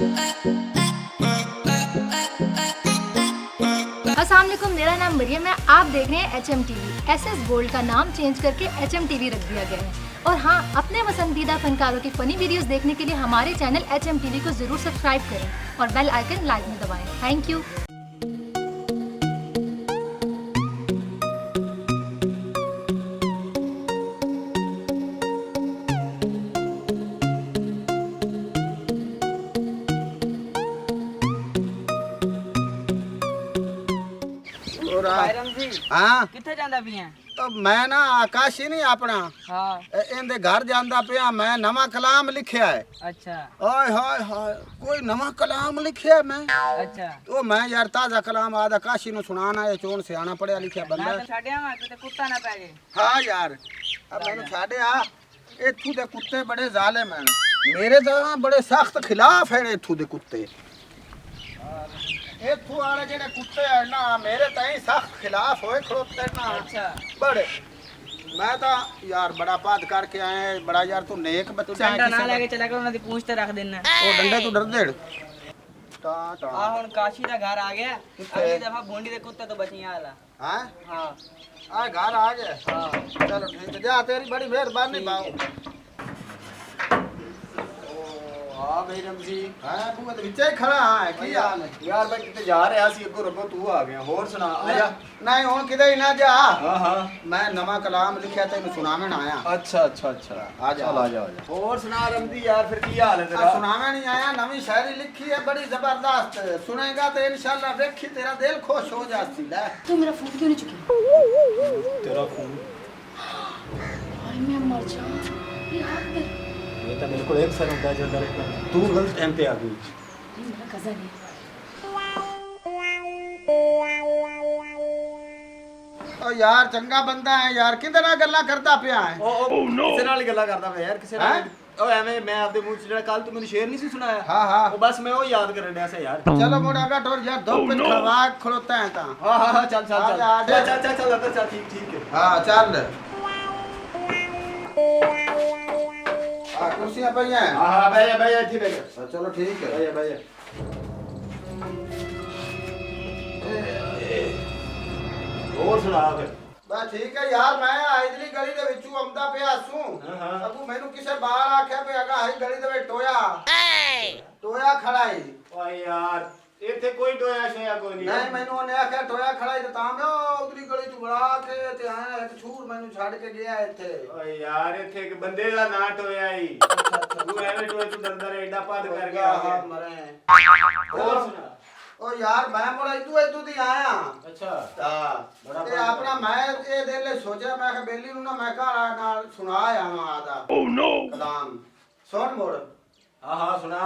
अस्सलामुअलैकुम, मेरा नाम मरियम है। आप देख रहे हैं HMTV। SS गोल्ड का नाम चेंज करके HMTV रख दिया गया है। और हाँ, अपने पसंदीदा फनकारों की फ़नी वीडियोस देखने के लिए हमारे चैनल HMTV को ज़रूर सब्सक्राइब करें और बेल आइकन लाजमी दबाएं। Thank you. हाँ किथे जांदा पिया? तो मैं ना आकाश ही नहीं अपना इनके घर जांदा पिया। मैं नवा कलाम लिखिया है। अच्छा ओए हाय हाय, कोई नवा कलाम लिखिया मैं। अच्छा तो मैं यार ताजा कलाम आद आकाशी नु सुनाना है। चोन सियाना पढ़िया लिखिया बंदा। मैं तो छाड़िया वा ते कुत्ता ना पै जे। हाँ यार, अब मैंने छाड़े आ। इथू दे कुत्ते बड़े जालिम हैं। मेरे तो बड़े सख्त खिलाफ हैं इथू दे कुत्ते। इथू वाले जेने कुत्ते हैं ना, मेरे ताई सख्त खिलाफ होए खड़ोते ना। अच्छा बड़े मैं तो यार बड़ा बात करके आए हैं। बड़ा यार तू नेक बच्चा है। डंडा ना लेके चला कर उन्हां दी पूंछ ते रख देना। ओ डंडे तू डर दे टा टा। आ हुन काशी दा घर आ गया। अगली दफा बोंडी दे कुत्ते तो बचिया आला। हां हां आ घर आ गया। हां चलो ठीक है, जा तेरी बड़ी मेहरबानी बाऊ। हाँ भाई रमजी, हां तू तो विचे खड़ा है। की हाल है यार मैं किते जा रहा सी, अगो रगो तू आ गया। होर सुना आजा। नहीं हुन किदे ही ना जा। हाँ हाँ मैं नवा कलाम लिखिया तेन सुनावन आया। अच्छा अच्छा अच्छा आजा चल आजा आजा। होर सुना रमजी यार, फिर की हाल है तेरा? सुनावे नहीं आया, नवी शायरी लिखी है बड़ी जबरदस्त। सुनेगा तो इंशाल्लाह देखी तेरा दिल खुश हो जाती है। तो मेरा फ़ोन क्यों नहीं चुकी? तेरा फोन हाय मैं मर जाऊँ। ये हाथ में ये तो बिल्कुल एक सर होता है जो डायरेक्ट तू गलत टाइम पे आ गई। मेरा कज़न है। ओ यार चंगा बंदा है यार, किधर ना गल्ला करता पिया है। ओ नो, किसे नाल गल्ला करदा मैं यार? किसे नाल? हैं? ओ एवें मैं आपदे मुंह च जेड़ा कल तू मैनू शेर नहीं सी सुनाया? हाँ हाँ ओ बस मैं वो याद करन डया सा यार। चलो मोड़ा का टोर यार, दो पे खड़वा खड़ोता है ता। हाँ हाँ हाँ चल चल चल आजा, आजा। चल चल चल अंदर चल। ठीक ठीक है। हाँ चल। हाँ कुर्सियाँ पई हैं। हाँ हाँ भैया भैया ठीक है। चलो ठीक है। भैया भैया और सुना फिर। बस ठीक है यार, मैं इधली गली दे विचू आंदा पिया सू। हाँ। अबू मैनू किसे बाहर आख्या पे अगा हाई गली दे टोया टोया खड़ाई। ओए यार इथे कोई डोया शोया कोई नहीं। नहीं मैनू ने आख्या टोया खड़ाई ते तां मैं उधरी गली चू बड़ा के ते आया एक छूर मैनू छड़ के गया इथे। ओए यार इथे एक बंदे दा ना टोया ही। तू एवे टोए तू दंदर एडा पद कर गया। हाथ मरे। और सुना। ओ यार मैं मोड़ा इदू दी आया। अच्छा हां बड़ा ते अपना मैं ए दिल सोचा मैं कि बेली नु ना मैं घर नाल सुना आया मैं आदा। ओ नो कलाम सुन मोड़। हाँ हाँ सुना।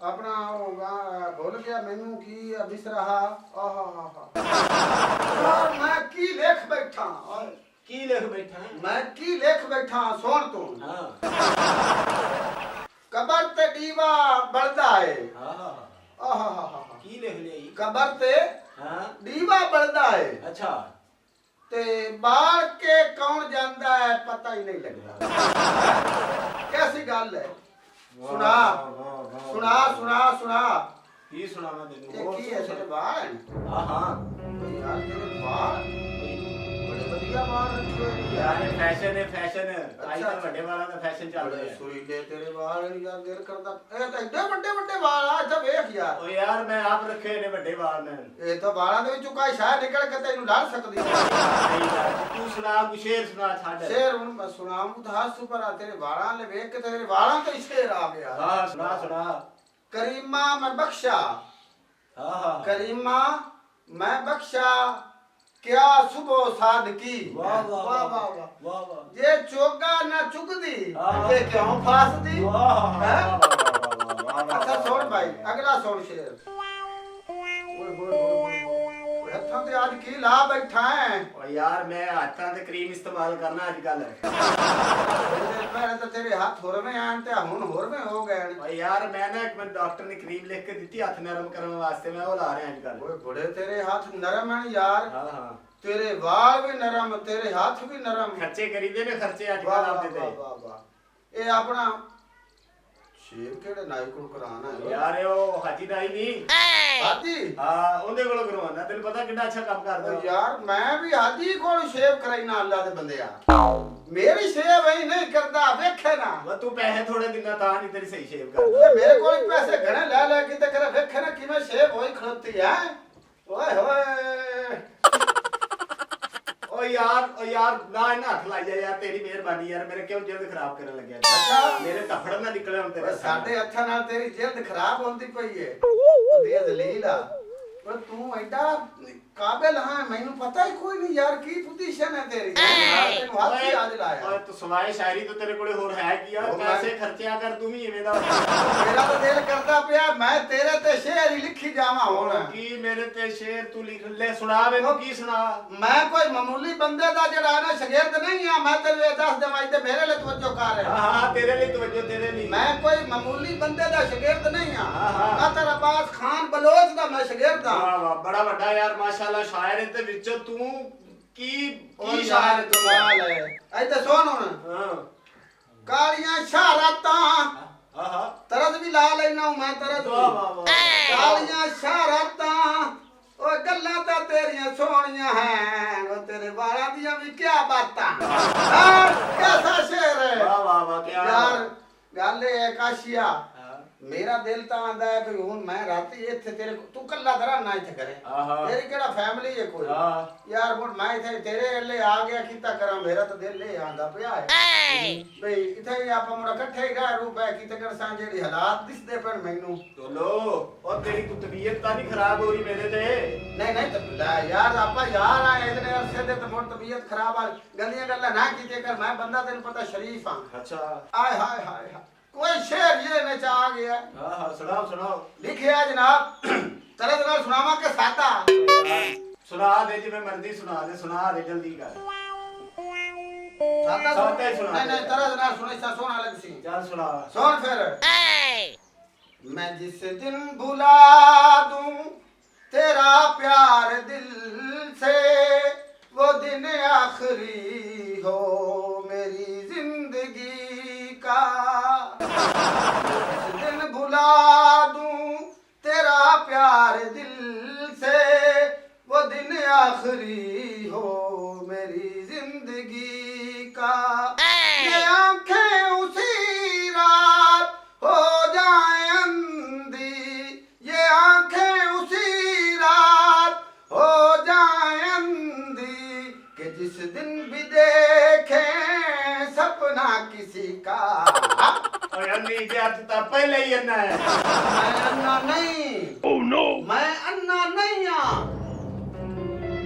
अपना भूल गया मैनू की बिस रहा। मैं की लेख बैठा। की लिख बैठा है? मैं की लेख बैठा सुन तू। हाँ कबर ते दीवा बलदा है। हाँ हाँ की लिख लिया? कबर ते हाँ दीवा बलदा है अच्छा ते बाहर के कौन जानदा है पता ही नहीं लगता। कैसी गल है? सुना सुना सुना सुना। की सुना मैं तेनू? ये की है तेरे बाल? हाँ हाँ यार तेरे बाल बड़े बढ़िया बाल रखे हुए यार ये फैशन है फैशन। अच्छा। आजकल बड़े वाला का फैशन चल रहा बड़े है। सुरीले तेरे बाल यार दिल करदा। ए तो इतने बड़े बड़े बाल आ जब देख यार। ओ यार मैं आप रखे ने बड़े बाल ने। ये तो बालां दे विचों काई शाय निकल के तैनू लड़ सकदी है। नहीं यार तू सुना कुछ शेर सुना छाड़। शेर हुन मैं सुनाऊं तो हाथ ऊपर आ तेरे बालां ले देख के तेरे बालां तो शेर आ गया। हाँ सुना सुना। करीमा मैं बख्शा। हाँ हाँ करीमा मैं बख्शा क्या सुबह सादकी। वाह वाह वाह वाह वाह वाह वाह। ये चोगा ना चुगदी हाँ। ते क्यों फासदी। वाह हैं? वाह अच्छा सुन भाई अगला सुन शेर। ओए होए होए हत्थां ते आज की ला बैठा है। ओ यार मैं हाथां ते क्रीम इस्तेमाल करना आजकल। पहले तो तेरे हाथ होर में आन ते हुन होर में हो गए। ओ यार मैं ना एक मिनट डॉक्टर ने क्रीम लिख के दी हाथ नरम करने वास्ते, मैं वो ला रहे हैं आजकल। ओए बड़े तेरे हाथ नरम हैं यार। हाँ हाँ तेरे बाल भी नरम तेरे हाथ भी नरम। खर्चे करीदे ने खर्चे वाह आजकल वाह आप देते। वाह वाह वाह। ये अपना ਸ਼ੇਵ ਕਿਹੜੇ ਨਾਈ ਕੋਲ ਕਰਾਣਾ ਯਾਰ ਉਹ ਹਾਜੀ ਨਾਈ ਨਹੀਂ ਹਾਜੀ ਹਾਂ ਉਹਦੇ ਕੋਲੋਂ ਕਰਵਾਉਣਾ ਤੈਨੂੰ ਪਤਾ ਕਿੰਨਾ ਅੱਛਾ ਕੰਮ ਕਰਦਾ ਉਹ ਯਾਰ ਮੈਂ ਵੀ ਹਾਜੀ ਕੋਲ ਸ਼ੇਵ ਕਰਾਈਨਾ ਅੱਲਾ ਦੇ ਬੰਦਿਆ ਮੇਰੀ ਸ਼ੇਵ ਹੀ ਨਹੀਂ ਕਰਦਾ ਵੇਖੇ ਨਾ ਵਾ ਤੂੰ ਪੈਸੇ ਥੋੜੇ ਦਿਨਾਂ ਤਾਂ ਨਹੀਂ ਤੇਰੀ ਸਹੀ ਸ਼ੇਵ ਕਰਦਾ ਇਹ ਮੇਰੇ ਕੋਲ ਹੀ ਪੈਸੇ ਘਣੇ ਲੈ ਲੈ ਕੇ ਤੇ ਕਰ ਵੇਖੇ ਨਾ ਕਿਵੇਂ ਸ਼ੇਵ ਹੋਈ ਖਲੋਤੀ ਹੈ ਓਏ ਹੋਏ ਓ ਯਾਰ ਨਾ ਇਹਨਾਂ ਹੱਥ ਲਾਈ ਜਾ ਯਾਰ ਤੇਰੀ ਮਿਹਰਬਾਨੀ ਯਾਰ ਮੇਰੇ ਕਿਉਂ ਜਲਦ ਖਰਾਬ ਕਰਨ ਲੱਗਿਆ ਅੱਛਾ। ਮੇਰੇ ਧੱਫੜ ਨਾ ਨਿਕਲੇ ਹੁਣ ਤੇਰੇ ਸਾਡੇ ਅੱਖਾਂ ਨਾਲ ਤੇਰੀ ਜਿਲਦ ਖਰਾਬ ਹੁੰਦੀ ਪਈ ਏ ਉਹਦੀ ਜ਼ਲੀਲ ਆ ਪਰ ਤੂੰ ਐਡਾ ਕਾਬਿਲ ਹਾਂ ਮੈਨੂੰ ਪਤਾ ਹੀ ਕੋਈ ਨਹੀਂ ਯਾਰ ਕੀ ਪੋਜੀਸ਼ਨ ਹੈ ਤੇਰੀ ਤੈਨੂੰ ਹੱਥ ਹੀ ਅੱਜ ਲਾਇਆ ਓਏ ਤੂੰ ਸਵਾਏ ਸ਼ਾਇਰੀ ਤੋਂ ਤੇਰੇ ਕੋਲੇ ਹੋਰ ਹੈ ਕੀ ਆ ਪੈਸੇ ਖਰਚਿਆ ਕਰ ਤੂੰ ਵੀ ਐਵੇਂ ਦਾ ਮੇਰਾ ਤਾਂ ਦਿਲ ਕਰਦਾ ਪਿਆ ਮੈਂ ਤੇਰੇ ਤੇ ਸ਼ੇਰ ਹੀ ਲਿਖੀ ਜਾਵਾਂ ਹੁਣ ਕੀ ਮੇਰੇ ਤੇ ਸ਼ੇਰ ਤੂੰ ਲਿਖ ਲੈ ਸੁਣਾ ਮੈਨੂੰ ਕੀ ਸੁਣਾ ਮੈਂ ਕੋਈ ਮਾਮੂਲੀ ਬੰਦੇ ਦਾ ਜਿਹੜਾ ਨਾ ਸ਼ਾਗਿਰਦ ਨਹੀਂ ਆ ਮੈਂ ਤੈਨੂੰ ਇਹ ਦੱਸ ਦੇਵਾਂ ਤੇ ਮੇਰੇ ਲਈ ਤਵੱਜੋ ਕਰ ਰਿਹਾ ਹਾਂ ਤੇਰੇ ਲਈ ਤਵੱਜੋ ਤੇਰੇ ਲਈ ਮੈਂ ਕੋਈ ਮਾਮੂਲੀ ਬੰਦੇ ਦਾ ਸ਼ਾਗਿਰਦ ਨਹੀਂ ਆ ਹਾਂ। ਮੈਂ ਤੇਰਾ ਬਾਸ ਖਾਨ ਬਲੋਚ ਦਾ ਮੈਂ ਸ਼ਾਗਿਰਦ ਆ ਵਾਹ ਵਾਹ ਬੜਾ ਵੱਡਾ ਯਾਰ ਮਾਸ਼ਾਅੱਲਾ ਸ਼ਾਇਰ ਤੇ ਵਿੱਚੋਂ ਤੂੰ ਕੀ ਉਹ ਸ਼ਾਇਰ ਕਮਾਲ ਹੈ ਇੱਥੇ ਸੁਣ ਹੁਣ ਹਾਂ ਕਾਲੀਆਂ ਸ਼ਹਾਰਤਾਂ ਆਹਾ ਤਰਦ ਵੀ ਲਾ ਲੈਣਾ ਮੈਂ ਤਰਦ ਵਾਹ ਵਾਹ ਵਾਹ ਕਾਲੀਆਂ ਸ਼ਹਾਰਤਾਂ ਉਹ ਗੱਲਾਂ ਤਾਂ ਤੇਰੀਆਂ ਸੋਹਣੀਆਂ ਹੈ ਉਹ ਤੇਰੇ ਵਾਲਾਂ ਦੀਆਂ ਵੀ ਕੀ ਬਾਤਾਂ ਕਿਹਦਾ ਸ਼ੇਰ ਹੈ ਵਾਹ ਵਾਹ ਵਾਹ ਕੀ ਯਾਰ ਗੱਲ ਇਹ ਹੈ ਕਾਸ਼ੀਆ ਹਾਂ। ਮੇਰਾ ਦਿਲ ਤਾਂ ਆਂਦਾ ਹੈ ਕਿ ਹੁਣ ਮੈਂ ਰਾਤੀ ਇੱਥੇ ਤੇਰੇ ਤੂੰ ਕੱਲਾ ਕਰਾ ਨਾ ਇੱਥੇ ਕਰੇ ਆਹਾ। ਤੇਰੀ ਕਿਹੜਾ ਫੈਮਿਲੀ ਹੈ ਕੋਈ ਹਾਂ। ਯਾਰ ਹੁਣ ਮੈਂ ਇੱਥੇ ਤੇਰੇ ਲਈ ਆ ਗਿਆ ਕੀਤਾ ਕਰਾਂ ਮੇਰਾ ਤਾਂ ਦਿਲ ਇਹ ਆਂਦਾ ਪਿਆ ਹੈ ਬਈ ਇੱਥੇ ਹੀ ਆਪਾਂ ਮੁੰਡਾ ਇਕੱਠੇ ਹੀ ਰਹਿ ਰੂਪ ਹੈ ਕਿਤੇ ਕਰ ਸਾਂ ਜਿਹੜੀ ਹਾਲਾਤ ਦਿਸਦੇ ਪਣ ਮੈਨੂੰ ਚਲੋ ਉਹ ਤੇਰੀ ਕੋਈ ਤਬੀਅਤ ਤਾਂ ਨਹੀਂ ਖਰਾਬ ਹੋ ਰਹੀ ਮੇਰੇ ਤੇ ਨਹੀਂ ਨਹੀਂ ਤਬਲਾ ਯਾਰ ਆਪਾਂ ਯਾਰ ਆ ਇਹਨੇ ਅਰਸੇ ਦੇ ਤੇ ਮੋੜ ਤਬੀਅਤ ਖਰਾਬ ਆ ਗੰਦੀਆਂ ਗੱਲਾਂ ਨਾ ਕੀਤੇ ਕਰ ਮੈਂ ਬੰਦਾ ਤੈਨੂੰ ਪਤਾ ਸ਼ਰੀਫ ਆ ਅੱਛਾ ਆਏ ਹਾਏ ਹਾਏ ਹਾਏ ਕੋਈ ਸ਼ੇਰ ਇਹ ਵਿੱਚ ਆ ਗਿਆ ਹਾਂ ਹਾਂ ਸੁਣਾਓ ਸੁਣਾਓ ਲਿਖਿਆ ਜਨਾਬ ਤਰ੍ਹਾਂ ਨਾਲ ਸੁਣਾਵਾਂ ਕਿ ਸਾਦਾ ਸੁਣਾ ਦੇ ਜਿਵੇਂ ਮਰਜ਼ੀ ਸੁਣਾ ਦੇ ਜਲਦੀ ਕਰ ਸਾਦਾ ਹੀ ਸੁਣਾ ਨਹੀਂ ਦੇ। ਨਹੀਂ ਤਰ੍ਹਾਂ ਨਾਲ ਸੁਣੇ ਸਾ ਸੋਹਣਾ ਲੱਗ ਸੀ ਚੱਲ ਸੁਣਾ सुन फिर मैं जिस दिन भुला दूं तेरा प्यार दिल से वो दिन आखिरी हो मेरी जिंदगी का जिस दिन भुला दूं तेरा प्यार दिल से वो दिन आखिरी हो मेरी जिंदगी का ये आंखें उसी रात हो जाए अंधी ये आंखें उसी रात हो जाए अंधी कि जिस दिन भी देखें सपना किसी का ਓਏ ਅੰਨੀ ਜੇ ਅੱਜ ਤਾਂ ਪਹਿਲੇ ਹੀ ਅੰਨਾ ਹੈ मैं अन्ना नहीं oh no मैं अन्ना नहीं हाँ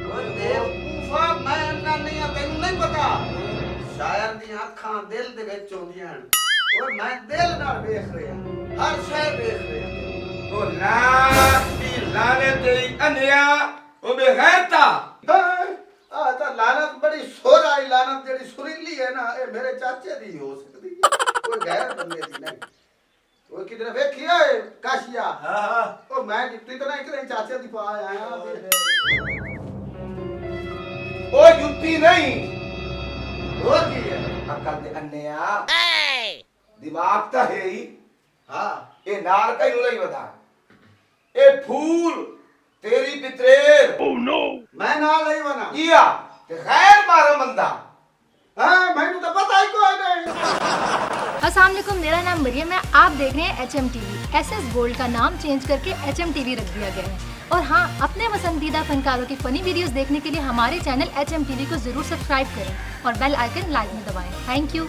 ओए बेवकूफा मैं अन्ना नहीं हाँ तेनू नहीं पता शायर दी अखां दिल दे विच होंदियां और मैं दिल नाल वेख रिहा हर शै वेख रिहा ਉਹ ਲਾਤੀ ਲਾਲੇ ਤੇਰੀ ਅੰਨਿਆ ਉਹ ਬੇਗੈਰਤਾ आ ਤਾਂ ਲਾਨਤ ਬੜੀ ਸੁਰ ਆਈ ਲਾਨਤ ਜਿਹੜੀ ਸੁਰੀਲੀ ਹੈ ਨਾ ਇਹ ਮੇਰੇ ਚਾਚੇ ਦੀ ਹੋ ਸਕਦੀ ਹੈ ਕੋਈ ਗੈਰ ਬੰਦੇ ਦੀ ਨਹੀਂ ਉਹ ਕਿਧਰ ਵੇਖਿਆ ਕਾਸ਼ੀਆ ਹਾਂ ਹਾਂ ਉਹ ਮੈਂ ਜਿੱਤੀ ਤਾਂ ਨਹੀਂ ਕਰੇ ਚਾਚੇ ਦੀ ਪਾ ਆਇਆ ਉਹ ਜੁੱਤੀ ਨਹੀਂ ਹੋਰ ਕੀ ਹੈ ਅਕਲ ਦੇ ਅੰਨਿਆ ਦਿਮਾਗ ਤਾਂ ਹੈ ਹੀ ਹਾਂ ਇਹ ਨਾਲ ਕਈ ਨੂੰ ਨਹੀਂ ਪਤਾ ਇਹ ਫੂਲ ਤੇਰੀ ਪਿਤਰੇਰ ਮੈਂ ਨਾਲ ਨਹੀਂ ਬਣਾ ਕੀਆ ਤੇ ਖੈਰ ਮਾਰਾ ਬੰਦਾ हाँ मैंने तो पता ही कोई नहीं अस्सलाम वालेकुम, मेरा नाम मरियम है। आप देख रहे हैं HMTV। SS गोल्ड का नाम चेंज करके HMTV रख दिया गया है। और हाँ, अपने पसंदीदा फनकारों की फ़नी वीडियोस देखने के लिए हमारे चैनल HMTV को ज़रूर सब्सक्राइब करें और बेल आइकन लाइक में दबाएं। Thank you.